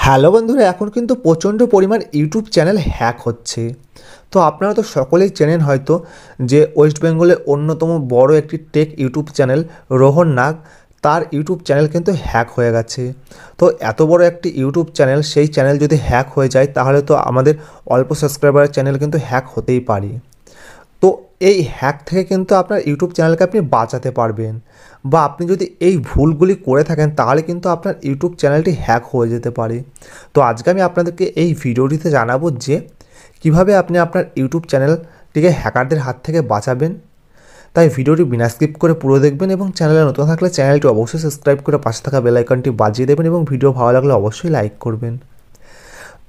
Hello বন্ধুরা, এখন কিন্তু প্রচণ্ড পরিমাণ ইউটিউব চ্যানেল হ্যাক হচ্ছে। তো আপনারা তো সকলেই চেনেন হয়তো যে ওয়েস্ট বেঙ্গলের অন্যতম বড় একটি টেক ইউটিউব চ্যানেল রোহন নাগ, তার ইউটিউব চ্যানেল কিন্তু হ্যাক হয়ে গেছে। তো এত বড় একটি ইউটিউব চ্যানেল, সেই চ্যানেল যদি হ্যাক হয়ে যায় তাহলে তো আমাদের অল্প সাবস্ক্রাইবারের চ্যানেল কিন্তু হ্যাক হতেই পারে। তো এই হ্যাক থেকে কিন্তু আপনার ইউটিউব চ্যানেলকে আপনি বাঁচাতে পারবেন, বা আপনি যদি এই ভুলগুলি করে থাকেন তাহলে কিন্তু আপনার ইউটিউব চ্যানেলটি হ্যাক হয়ে যেতে পারে। তো আজকে আমি আপনাদেরকে এই ভিডিওটিতে জানাবো যে কিভাবে আপনি আপনার ইউটিউব চ্যানেলটিকে হ্যাকারদের হাত থেকে বাঁচাবেন। তাই ভিডিওটি বিনা স্কিপ করে পুরো দেখবেন, এবং চ্যানেলে নতুন থাকলে চ্যানেলটি অবশ্যই সাবস্ক্রাইব করে পাশে থাকা বেল আইকনটি বাজিয়ে দেবেন, এবং ভিডিও ভালো লাগলে অবশ্যই লাইক করবেন।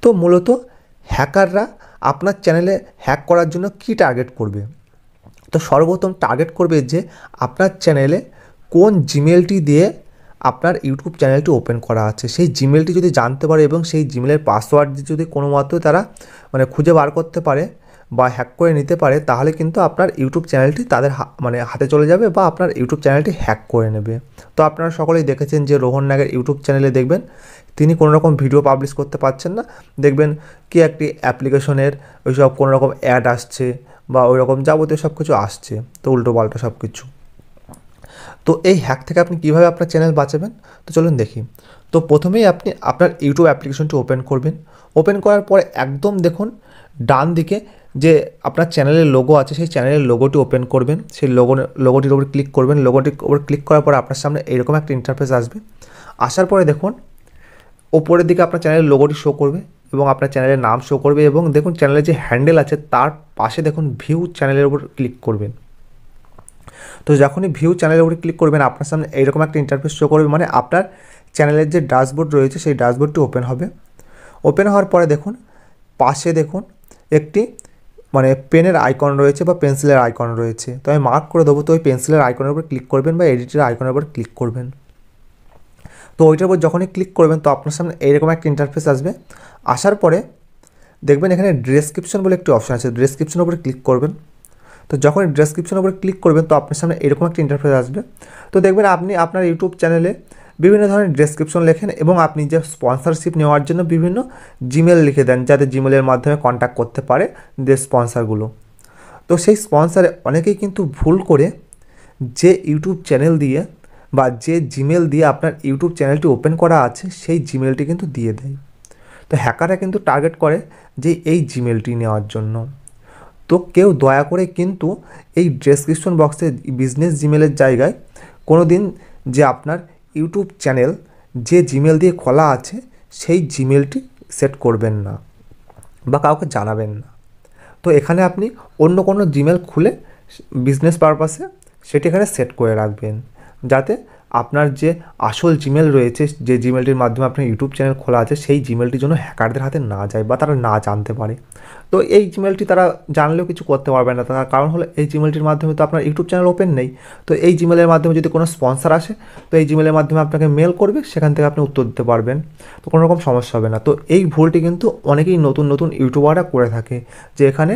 তো মূলত হ্যাকাররা আপনার চ্যানেলে হ্যাক করার জন্য কী টার্গেট করবে? তো সর্বপ্রথম টার্গেট করবে যে আপনার চ্যানেলে কোন জিমেলটি দিয়ে আপনার ইউটিউব চ্যানেলটি ওপেন করা আছে, সেই জিমেলটি যদি জানতে পারে এবং সেই জিমেলের পাসওয়ার্ড যদি কোনো মতে তারা খুঁজে বার করতে পারে বা হ্যাক করে নিতে পারে, তাহলে কিন্তু আপনার ইউটিউব চ্যানেলটি তাদের হাতে চলে যাবে, বা আপনার ইউটিউব চ্যানেলটি হ্যাক করে নেবে। তো আপনারা সকলেই দেখেছেন যে রোহন নাগের ইউটিউব চ্যানেলে দেখবেন তিনি কোনো রকম ভিডিও পাবলিশ করতে পারছেন না। দেখবেন কি একটি অ্যাপ্লিকেশনের ওইসব কোনো রকম অ্যাড আসছে বা ওই রকম যাবতীয় সব কিছু আসছে, তো উল্টোপাল্টা সব কিছু। তো এই হ্যাক থেকে আপনি কীভাবে আপনার চ্যানেল বাঁচাবেন, তো চলুন দেখি। তো প্রথমেই আপনি আপনার ইউটিউব অ্যাপ্লিকেশনটি ওপেন করবেন। ওপেন করার পরে একদম দেখুন ডান দিকে যে আপনার চ্যানেলের লোগো আছে, সেই চ্যানেলের লোগোটি ওপেন করবেন। সেই লোগোটির উপর ক্লিক করবেন। লোগোটির উপর ক্লিক করার পর আপনার সামনে এরকম একটা ইন্টারফেস আসবে। আসার পরে দেখুন ওপরের দিকে আপনার চ্যানেলের লোগোটি শো করবে এবং আপনার চ্যানেলের নাম শো করবে, এবং দেখুন চ্যানেলের যে হ্যান্ডেল আছে তার পাশে দেখুন ভিউ চ্যানেলের উপর ক্লিক করবেন। তো যখনই ভিউ চ্যানেলের উপরে ক্লিক করবেন আপনার সামনে এইরকম একটা ইন্টারফেস শো করবে, আপনার চ্যানেলের যে ড্যাশবোর্ড রয়েছে সেই ড্যাশবোর্ডটি ওপেন হবে। ওপেন হওয়ার পরে দেখুন পাশে দেখুন একটি পেনের আইকন রয়েছে বা পেন্সিলের আইকন রয়েছে। তো আমি মার্ক করে দেবো। তো ওই পেন্সিলের আইকনের উপর ক্লিক করবেন বা এডিটের আইকনের উপর ক্লিক করবেন। তো ওইটার উপর যখনই ক্লিক করবেন তো আপনার সামনে এইরকম একটা ইন্টারফেস আসবে। আসার পরে দেখবেন এখানে ডেসক্রিপশন বলে একটি অপশান আছে, ডেসক্রিপশনের উপরে ক্লিক করবেন। তো যখন ডেসক্রিপশনের উপরে ক্লিক করবেন তো আপনার সামনে এরকম একটা ইন্টারফেস আসবে। তো দেখবেন আপনি আপনার ইউটিউব চ্যানেলে বিভিন্ন ধরনের ডেসক্রিপশন লেখেন, এবং আপনি যে স্পন্সরশিপ নেওয়ার জন্য বিভিন্ন জিমেল লিখে দেন, যাতে জিমেলের মাধ্যমে কন্ট্যাক্ট করতে পারে যে স্পন্সরগুলো। তো সেই স্পন্সরে অনেকেই কিন্তু ভুল করে যে ইউটিউব চ্যানেল দিয়ে বা যে জিমেল দিয়ে আপনার ইউটিউব চ্যানেলটি ওপেন করা আছে সেই জিমেলটি কিন্তু দিয়ে দেয়। তো হ্যাকাররা কিন্তু টার্গেট করে যে এই জিমেলটি নেওয়ার জন্য। তো কেউ দয়া করে কিন্তু এই ডেসক্রিপশন বক্সে বিজনেস জিমেলের জায়গায় কোনো দিন যে আপনার ইউটিউব চ্যানেল যে জিমেল দিয়ে খোলা আছে সেই জিমেলটি সেট করবেন না বা কাউকে জানাবেন না। তো এখানে আপনি অন্য কোনো জিমেল খুলে বিজনেস পারপাসে সেটি এখানে সেট করে রাখবেন, যাতে আপনার যে আসল জিমেল রয়েছে, যে জিমেলটির মাধ্যমে আপনার ইউটিউব চ্যানেল খোলা আছে, সেই জিমেলটি যেন হ্যাকারদের হাতে না যায় বা তারা না জানতে পারে। তো এই জিমেলটি তারা জানলেও কিছু করতে পারবে না, তার কারণ হলো এই জিমেলটির মাধ্যমে তো আপনার ইউটিউব চ্যানেল ওপেন নেই। তো এই জিমেলের মাধ্যমে যদি কোনো স্পন্সর আসে তো এই জিমেলের মাধ্যমে আপনাকে মেল করবে, সেখান থেকে আপনি উত্তর দিতে পারবেন। তো কোনো রকম সমস্যা হবে না। তো এই ভুলটি কিন্তু অনেকেই নতুন নতুন ইউটিউবাররা করে থাকে, যে এখানে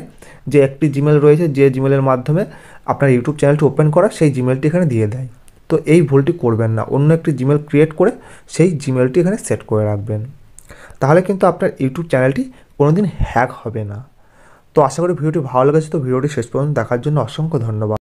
যে একটি জিমেল রয়েছে যে জিমেলের মাধ্যমে আপনার ইউটিউব চ্যানেলটি ওপেন করা, সেই জিমেলটি এখানে দিয়ে দেয়। তো এই ভুলটি করবেন না। অন্য একটি জিমেল ক্রিয়েট করে সেই জিমেলটি এখানে সেট করে রাখবেন, তাহলে কিন্তু আপনার ইউটিউব চ্যানেলটি কোনো দিন হ্যাক হবে না। তো আশা করি ভিডিওটি ভালো লেগেছে। তো ভিডিওটি শেষ পর্যন্ত দেখার জন্য অসংখ্য ধন্যবাদ।